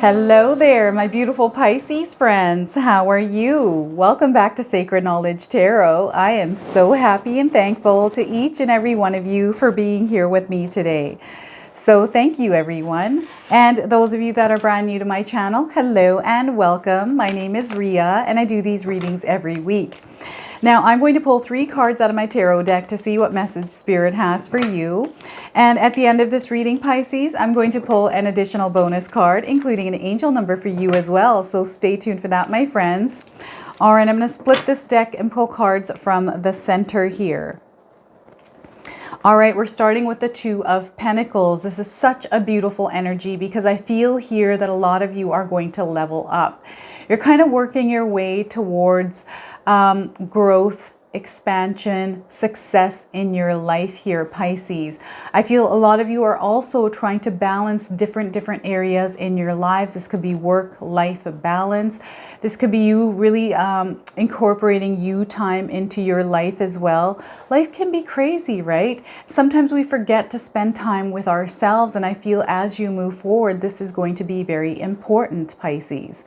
Hello there, my beautiful Pisces friends. How are you? Welcome back to Sacred Knowledge Tarot. I am so happy and thankful to each and every one of you for being here with me today. So thank you, everyone. And those of you that are brand new to my channel, hello and welcome. My name is Ria and I do these readings every week. Now, I'm going to pull 3 cards out of my tarot deck to see what message Spirit has for you. And at the end of this reading, Pisces, I'm going to pull an additional bonus card, including an angel number for you as well. So stay tuned for that, my friends. All right, I'm going to split this deck and pull cards from the center here. All right, we're starting with the Two of Pentacles. This is such a beautiful energy because I feel here that a lot of you are going to level up. You're kind of working your way towards growth, expansion, success in your life here, Pisces. I feel a lot of you are also trying to balance different areas in your lives. This could be work-life balance. This could be you really incorporating you time into your life as well. Life can be crazy, right? Sometimes we forget to spend time with ourselves, and I feel as you move forward, this is going to be very important, Pisces.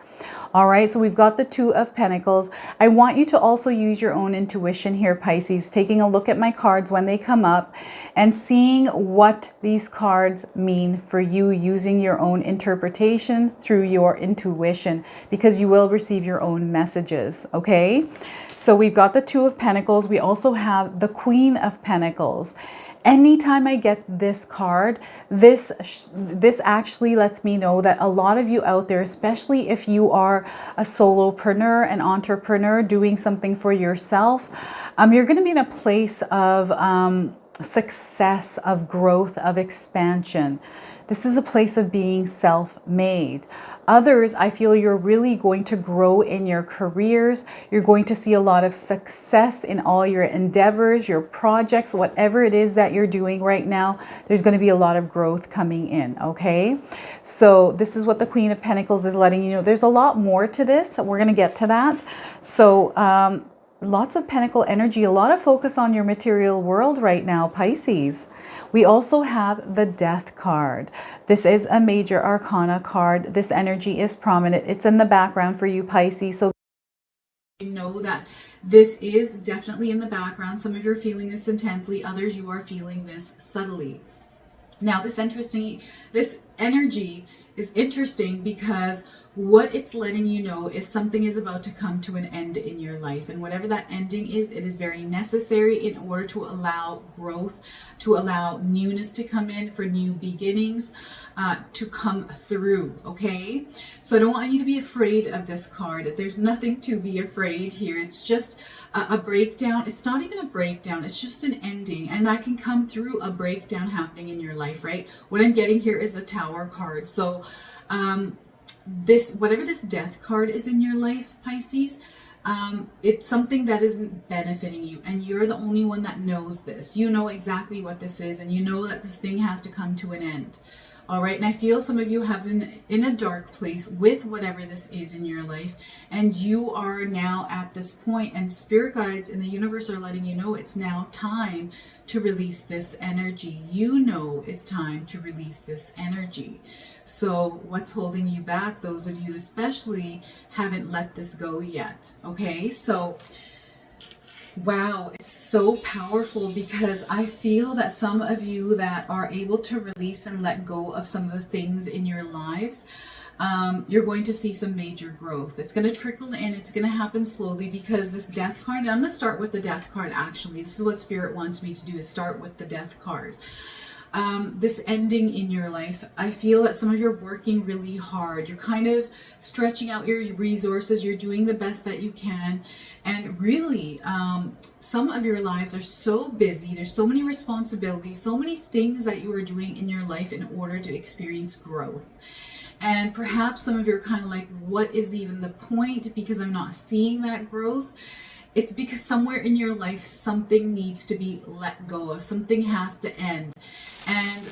All right, so we've got the Two of Pentacles. I want you to also use your own intuition here, Pisces, taking a look at my cards when they come up and seeing what these cards mean for you, using your own interpretation through your intuition, because you will receive your own messages, okay? So we've got the Two of Pentacles. We also have the Queen of Pentacles. Anytime I get this card, this actually lets me know that a lot of you out there, especially if you are a solopreneur, an entrepreneur doing something for yourself, you're going to be in a place of success, of growth, of expansion. This is a place of being self-made. Others, I feel you're really going to grow in your careers. You're going to see a lot of success in all your endeavors, your projects, whatever it is that you're doing right now. There's going to be a lot of growth coming in, okay? So this is what the Queen of Pentacles is letting you know. There's a lot more to this. We're going to get to that. So lots of pentacle energy, a lot of focus on your material world right now, Pisces. We also have the Death card. This is a major arcana card. This energy is prominent. It's in the background for you, Pisces. So you know that this is definitely in the background. Some of you are feeling this intensely. Others, you are feeling this subtly. Now, this energy is interesting because what it's letting you know is something is about to come to an end in your life. And whatever that ending is, it is very necessary in order to allow growth, to allow newness to come in, for new beginnings to come through, okay? So I don't want you to be afraid of this card. There's nothing to be afraid here. It's just a breakdown. It's not even a breakdown. It's just an ending. And that can come through a breakdown happening in your life, right? What I'm getting here is the Tower card. So whatever this Death card is in your life, Pisces, it's something that isn't benefiting you, and you're the only one that knows this. You know exactly what this is, and you know that this thing has to come to an end. All right, and I feel some of you have been in a dark place with whatever this is in your life, and you are now at this point, and spirit guides in the universe are letting you know it's now time to release this energy. You know it's time to release this energy. So what's holding you back? Those of you especially haven't let this go yet, okay? So wow, it's so powerful because I feel that some of you that are able to release and let go of some of the things in your lives, you're going to see some major growth. It's going to trickle in. It's going to happen slowly because this Death card, and I'm going to start with the Death card actually. This is what Spirit wants me to do, is start with the Death card. This ending in your life, I feel that some of you are working really hard. You're kind of stretching out your resources. You're doing the best that you can. And really, some of your lives are so busy. There's so many responsibilities, so many things that you are doing in your life in order to experience growth. And perhaps some of you are kind of like, what is even the point? Because I'm not seeing that growth. It's because somewhere in your life, something needs to be let go of. Something has to end. And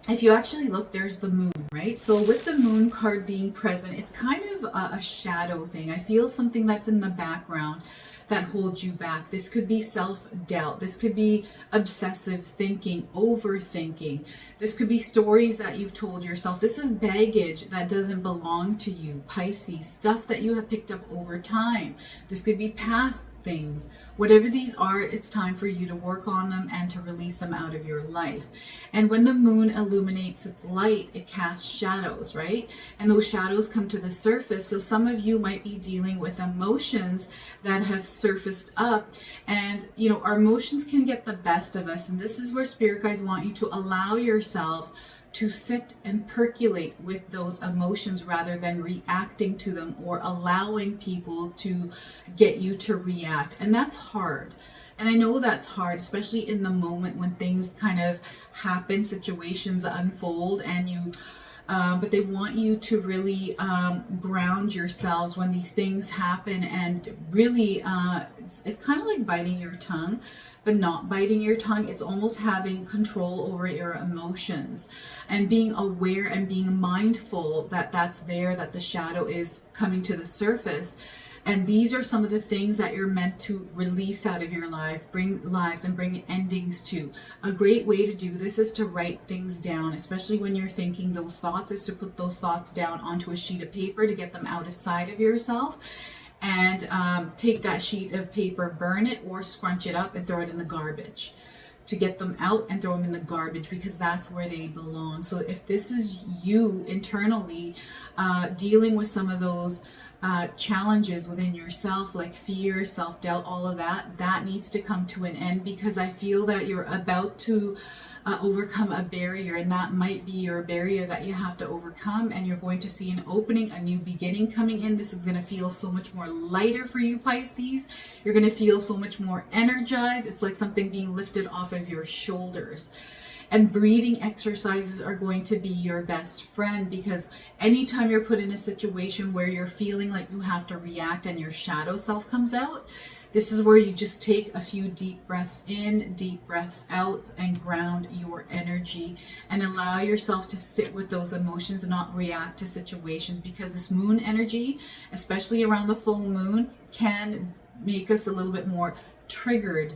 if you actually look, there's the Moon, right? So with the Moon card being present, it's kind of a shadow thing. I feel something that's in the background that hold you back. This could be self-doubt. This could be obsessive thinking, overthinking. This could be stories that you've told yourself. This is baggage that doesn't belong to you, Pisces, stuff that you have picked up over time. This could be past things. Whatever these are, it's time for you to work on them and to release them out of your life. And when the moon illuminates its light, it casts shadows, right? And those shadows come to the surface. So some of you might be dealing with emotions that have surfaced up, and our emotions can get the best of us. And this is where spirit guides want you to allow yourselves to sit and percolate with those emotions rather than reacting to them or allowing people to get you to react. And that's hard. And I know that's hard, especially in the moment when things kind of happen, situations unfold, and but they want you to really ground yourselves when these things happen, and really it's kind of like biting your tongue, but not biting your tongue. It's almost having control over your emotions and being aware and being mindful that that's there, that the shadow is coming to the surface. And these are some of the things that you're meant to release out of your life, bring lives and bring endings to. A great way to do this is to write things down, especially when you're thinking those thoughts, is to put those thoughts down onto a sheet of paper to get them out of sight of yourself. And take that sheet of paper, burn it, or scrunch it up and throw it in the garbage. To get them out and throw them in the garbage, because that's where they belong. So if this is you internally dealing with some of those challenges within yourself, like fear, self-doubt, all of that, that needs to come to an end, because I feel that you're about to overcome a barrier, and that might be your barrier that you have to overcome, and you're going to see an opening, a new beginning coming in. This is going to feel so much more lighter for you, Pisces. You're going to feel so much more energized. It's like something being lifted off of your shoulders. And breathing exercises are going to be your best friend, because anytime you're put in a situation where you're feeling like you have to react and your shadow self comes out, this is where you just take a few deep breaths in, deep breaths out, and ground your energy and allow yourself to sit with those emotions and not react to situations, because this moon energy, especially around the full moon, can make us a little bit more triggered.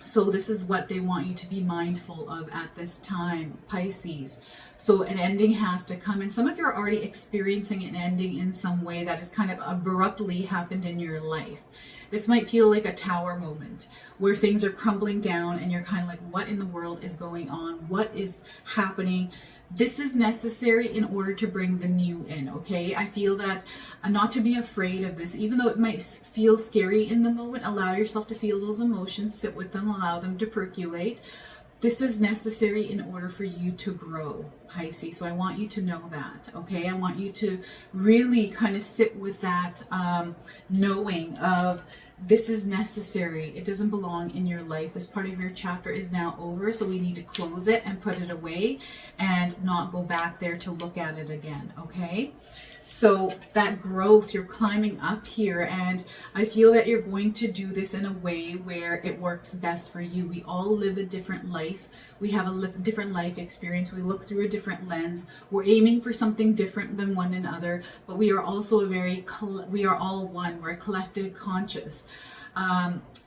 So this is what they want you to be mindful of at this time, Pisces. So an ending has to come, and some of you are already experiencing an ending in some way that has kind of abruptly happened in your life. This might feel like a tower moment where things are crumbling down and you're kind of like, what in the world is going on? What is happening? This is necessary in order to bring the new in, okay? I feel that not to be afraid of this, even though it might feel scary in the moment. Allow yourself to feel those emotions, sit with them, allow them to percolate. This is necessary in order for you to grow, Pisces. So I want you to know that, okay? I want you to really kind of sit with that knowing of this is necessary. It doesn't belong in your life. This part of your chapter is now over, so we need to close it and put it away and not go back there to look at it again, okay? So that growth, you're climbing up here, and I feel that you're going to do this in a way where it works best for you. We all live a different life. We have a different life experience. We look through a different lens. We're aiming for something different than one another, but we are also we are all one. We're a collective conscious.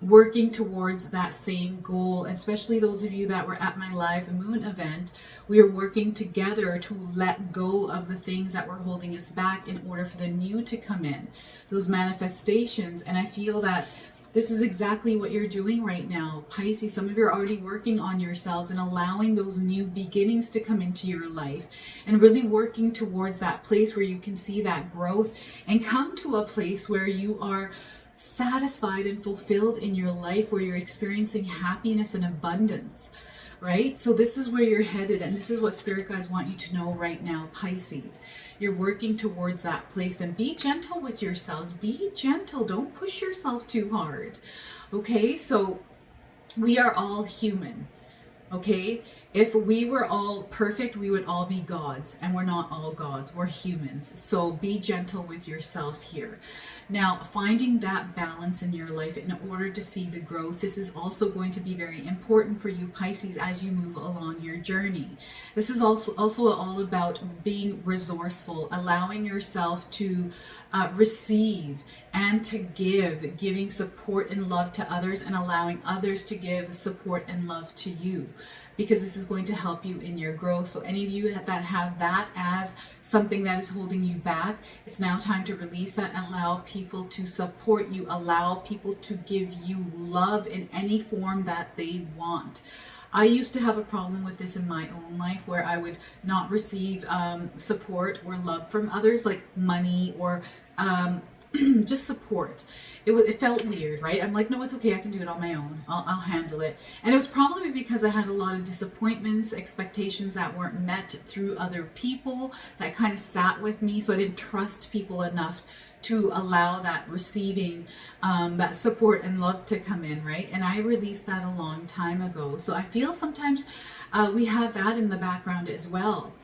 Working towards that same goal, especially those of you that were at my live moon event. We are working together to let go of the things that were holding us back in order for the new to come in, those manifestations. And I feel that this is exactly what you're doing right now, Pisces. Some of you are already working on yourselves and allowing those new beginnings to come into your life, and really working towards that place where you can see that growth and come to a place where you are satisfied and fulfilled in your life, where you're experiencing happiness and abundance, right? So this is where you're headed, and this is what spirit guides want you to know right now, Pisces. You're working towards that place, and be gentle with yourselves. Be gentle. Don't push yourself too hard, okay? So we are all human. Okay, if we were all perfect, we would all be gods, and we're not all gods, we're humans. So be gentle with yourself here. Now, finding that balance in your life in order to see the growth, this is also going to be very important for you, Pisces, as you move along your journey. This is also all about being resourceful, allowing yourself to receive and to giving support and love to others, and allowing others to give support and love to you, because this is going to help you in your growth. So any of you that have that as something that is holding you back, it's now time to release that and allow people to support you, allow people to give you love in any form that they want. I used to have a problem with this in my own life, where I would not receive support or love from others, like money or just support. It felt weird, right? I'm like, no, it's okay. I can do it on my own. I'll handle it. And it was probably because I had a lot of disappointments, expectations that weren't met through other people that kind of sat with me. So I didn't trust people enough to allow that receiving that support and love to come in, right? And I released that a long time ago. So I feel sometimes we have that in the background as well.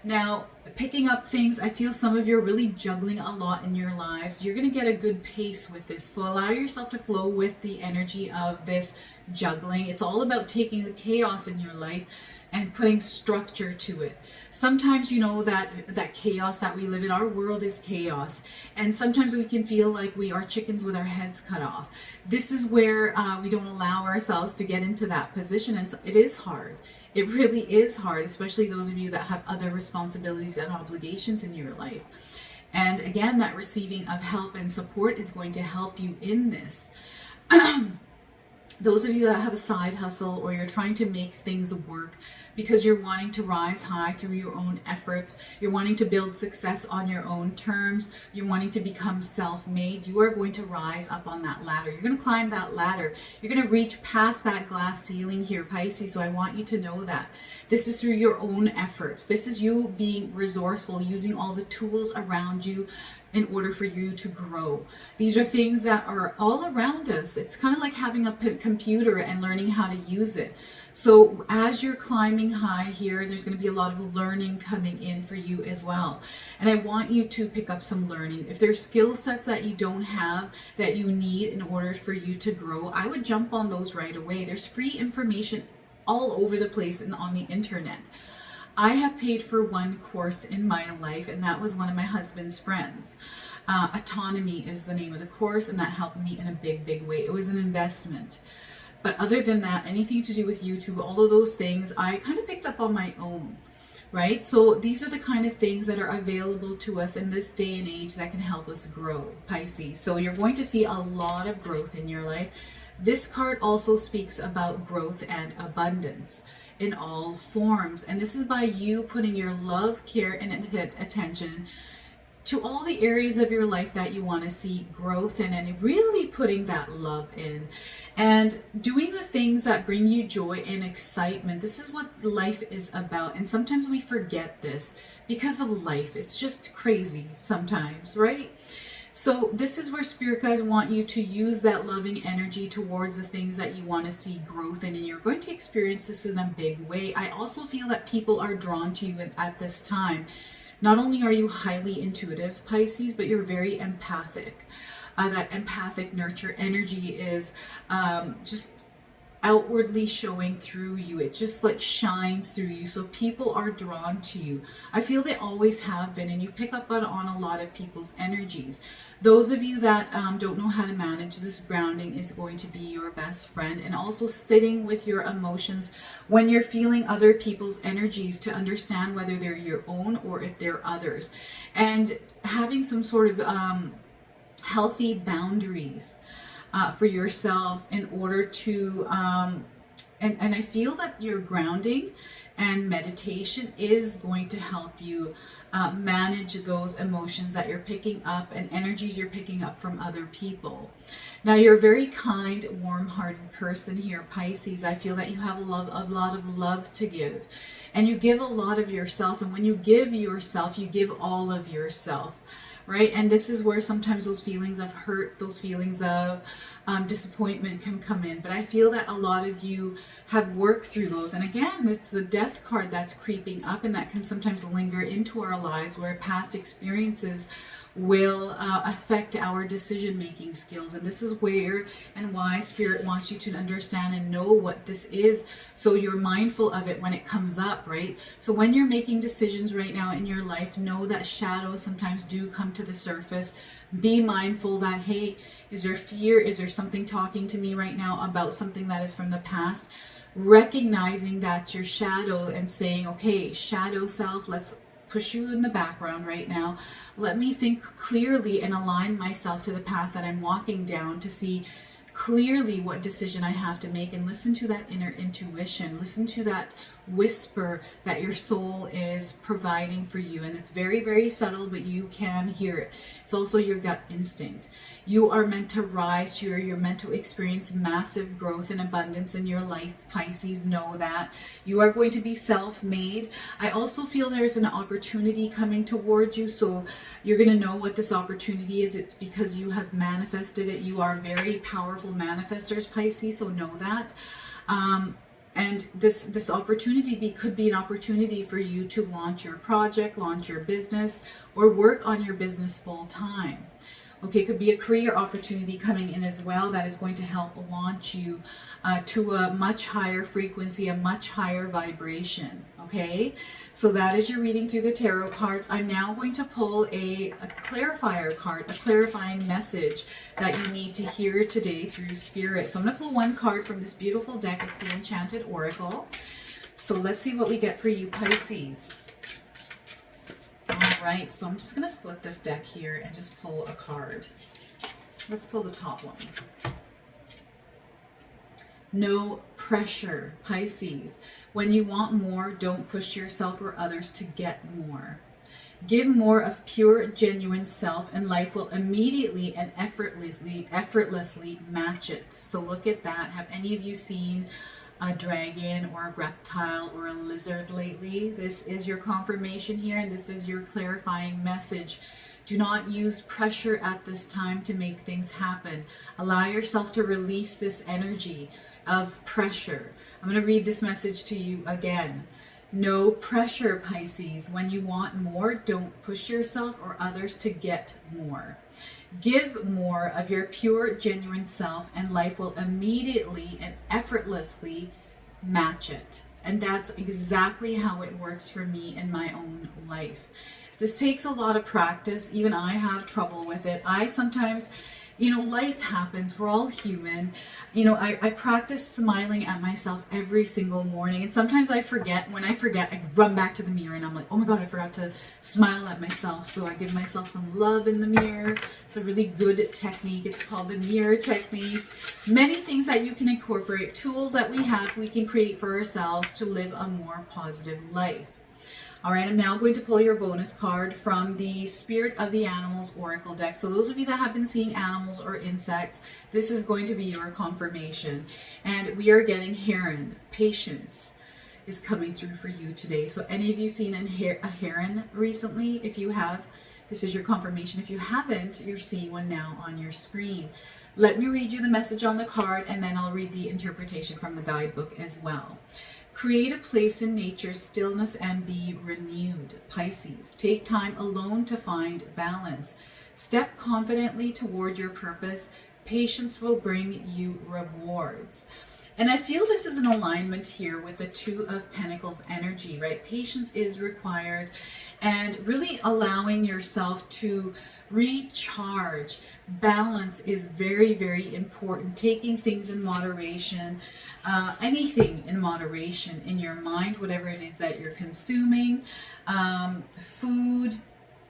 Now, picking up things, I feel some of you are really juggling a lot in your lives. You're going to get a good pace with this. So allow yourself to flow with the energy of this juggling. It's all about taking the chaos in your life and putting structure to it. Sometimes, you know, that chaos that we live in, our world is chaos. And sometimes we can feel like we are chickens with our heads cut off. This is where we don't allow ourselves to get into that position. And so it is hard. It really is hard, especially those of you that have other responsibilities and obligations in your life. And again, that receiving of help and support is going to help you in this. Those of you that have a side hustle, or you're trying to make things work because you're wanting to rise high through your own efforts, you're wanting to build success on your own terms, you're wanting to become self-made, you are going to rise up on that ladder. You're going to climb that ladder. You're going to reach past that glass ceiling here, Pisces. So I want you to know that this is through your own efforts. This is you being resourceful, using all the tools around you in order for you to grow. These are things that are all around us. It's kind of like having a computer and learning how to use it. So as you're climbing high here, there's going to be a lot of learning coming in for you as well. And I want you to pick up some learning. If there's skill sets that you don't have that you need in order for you to grow, I would jump on those right away. There's free information all over the place and on the internet. I have paid for one course in my life, and that was one of my husband's friends. Autonomy is the name of the course, and that helped me in a big, big way. It was an investment. But other than that, anything to do with YouTube, all of those things, I kind of picked up on my own, right? So these are the kind of things that are available to us in this day and age that can help us grow, Pisces. So you're going to see a lot of growth in your life. This card also speaks about growth and abundance in all forms. And this is by you putting your love, care, and attention to all the areas of your life that you want to see growth in, and really putting that love in and doing the things that bring you joy and excitement. This is what life is about. And sometimes we forget this because of life. It's just crazy sometimes, right? So this is where spirit guides want you to use that loving energy towards the things that you want to see growth in, and you're going to experience this in a big way. I also feel that people are drawn to you at this time. Not only are you highly intuitive, Pisces, but you're very empathic. That empathic nurture energy is just outwardly showing through you. It just like shines through you. So people are drawn to you. I feel they always have been, and you pick up on a lot of people's energies. Those of you that don't know how to manage this, grounding is going to be your best friend, and also sitting with your emotions when you're feeling other people's energies to understand whether they're your own or if they're others, and having some sort of healthy boundaries for yourselves in order to and I feel that your grounding and meditation is going to help you manage those emotions that you're picking up and energies you're picking up from other people. Now, you're a very kind, warm-hearted person here, Pisces. I feel that you have a lot of love to give, and you give a lot of yourself. And when you give yourself, you give all of yourself, right? And this is where sometimes those feelings of hurt, those feelings of disappointment can come in. But I feel that a lot of you have worked through those. And again, it's the death card that's creeping up, and that can sometimes linger into our lives, where past experiences will affect our decision-making skills. And this is where and why Spirit wants you to understand and know what this is, so you're mindful of it when it comes up, right? So when you're making decisions right now in your life, know that shadows sometimes do come to the surface. Be mindful that, hey, is there fear? Is there something talking to me right now about something that is from the past? Recognizing that's your shadow and saying, okay, shadow self, let's push you in the background right now. Let me think clearly and align myself to the path that I'm walking down to see clearly what decision I have to make, and listen to that inner intuition. Listen to that whisper that your soul is providing for you. And it's very, very subtle, but you can hear it. It's also your gut instinct. You are meant to rise. You're meant to experience massive growth and abundance in your life, Pisces. Know that. You are going to be self-made. I also feel there's an opportunity coming towards you. So you're going to know what this opportunity is. It's because you have manifested it. You are very powerful manifestors, Pisces. So know that. And this opportunity could be an opportunity for you to launch your project, launch your business, or work on your business full time. Okay, it could be a career opportunity coming in as well that is going to help launch you to a much higher frequency, a much higher vibration. Okay, so that is your reading through the tarot cards. I'm now going to pull a clarifier card, a clarifying message that you need to hear today through Spirit. So I'm going to pull one card from this beautiful deck. It's the Enchanted Oracle. So let's see what we get for you, Pisces. All right, so I'm just going to split this deck here and just pull a card. Let's pull the top one. No pressure, Pisces. When you want more, don't push yourself or others to get more. Give more of pure, genuine self, and life will immediately and effortlessly match it. So look at that. Have any of you seen a dragon or a reptile or a lizard lately? This is your confirmation here, and this is your clarifying message. Do not use pressure at this time to make things happen. Allow yourself to release this energy of pressure. I'm going to read this message to you again. No pressure, Pisces. When you want more, don't push yourself or others to get more. Give more of your pure, genuine self, and life will immediately and effortlessly match it. And that's exactly how it works for me in my own life. This takes a lot of practice. Even I have trouble with it. I sometimes, life happens. We're all human. I practice smiling at myself every single morning. And sometimes I forget. When I forget, I run back to the mirror and I'm like, oh my God, I forgot to smile at myself. So I give myself some love in the mirror. It's a really good technique. It's called the mirror technique. Many things that you can incorporate, tools that we can create for ourselves to live a more positive life. All right, I'm now going to pull your bonus card from the Spirit of the Animals Oracle deck. So those of you that have been seeing animals or insects, this is going to be your confirmation. And we are getting heron. Patience is coming through for you today. So any of you seen a heron recently? If you have, this is your confirmation. If you haven't, you're seeing one now on your screen. Let me read you the message on the card, and then I'll read the interpretation from the guidebook as well. Create a place in nature's stillness and be renewed, Pisces. Take time alone to find balance. Step confidently toward your purpose. Patience will bring you rewards. And I feel this is an alignment here with the Two of Pentacles energy, right? Patience is required, and really allowing yourself to recharge. Balance is very, very important. Taking things in moderation, anything in moderation in your mind, whatever it is that you're consuming, food,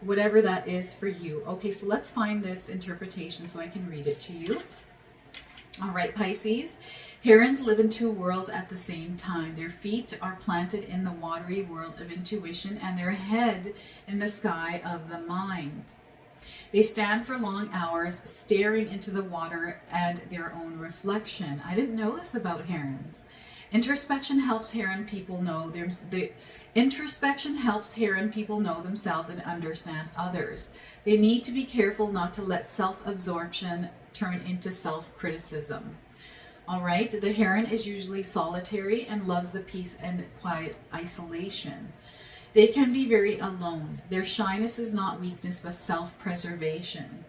whatever that is for you. Okay, so let's find this interpretation so I can read it to you. All right, Pisces. Herons live in two worlds at the same time. Their feet are planted in the watery world of intuition and their head in the sky of the mind. They stand for long hours staring into the water and their own reflection. I didn't know this about herons. Introspection helps Heron people know introspection helps Heron people know themselves and understand others. They need to be careful not to let self-absorption turn into self-criticism. All right, the Heron is usually solitary and loves the peace and quiet isolation. They can be very alone. Their shyness is not weakness but self-preservation.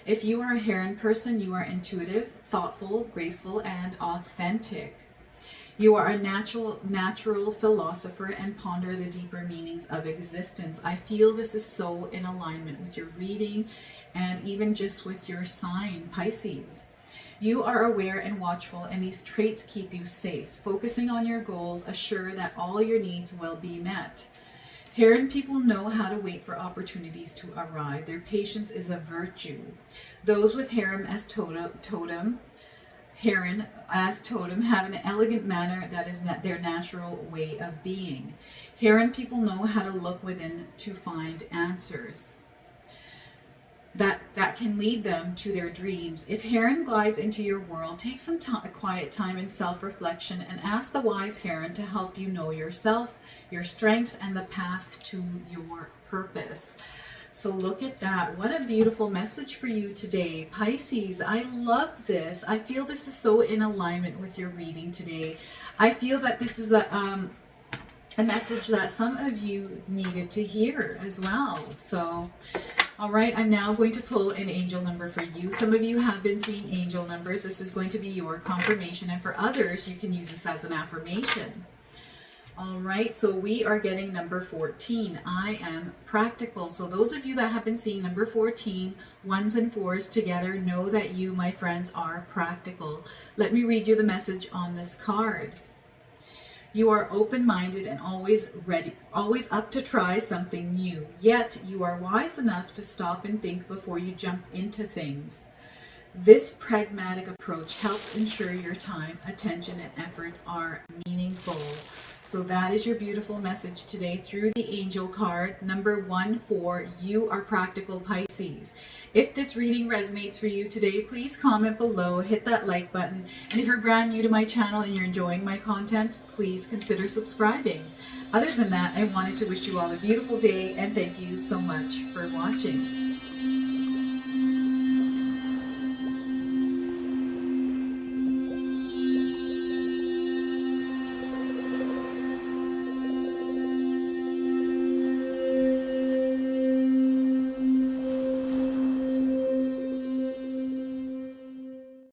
If you are a Heron person, you are intuitive, thoughtful, graceful, and authentic. You are a natural philosopher and ponder the deeper meanings of existence. I feel this is so in alignment with your reading and even just with your sign, Pisces. You are aware and watchful, and these traits keep you safe. Focusing on your goals assure that all your needs will be met. Heron people know how to wait for opportunities to arrive. Their patience is a virtue. Those with Heron as totem have an elegant manner that is their natural way of being. Heron people know how to look within to find answers that can lead them to their dreams. If Heron glides into your world, take some quiet time in self-reflection and ask the wise Heron to help you know yourself, your strengths, and the path to your purpose. So look at that. What a beautiful message for you today, Pisces. I love this. I feel this is so in alignment with your reading today. I feel that this is a message that some of you needed to hear as well. So, all right, I'm now going to pull an angel number for you. Some of you have been seeing angel numbers. This is going to be your confirmation, and for others, you can use this as an affirmation. All right, so we are getting number 14. I am practical. So those of you that have been seeing number 14, ones and fours together, know that you, my friends, are practical. Let me read you the message on this card. You are open-minded and always ready, always up to try something new. Yet you are wise enough to stop and think before you jump into things. This pragmatic approach helps ensure your time, attention, and efforts are meaningful. So that is your beautiful message today through the angel card, number 14. You are practical, Pisces. If this reading resonates for you today, please comment below, hit that like button. And if you're brand new to my channel and you're enjoying my content, please consider subscribing. Other than that, I wanted to wish you all a beautiful day and thank you so much for watching.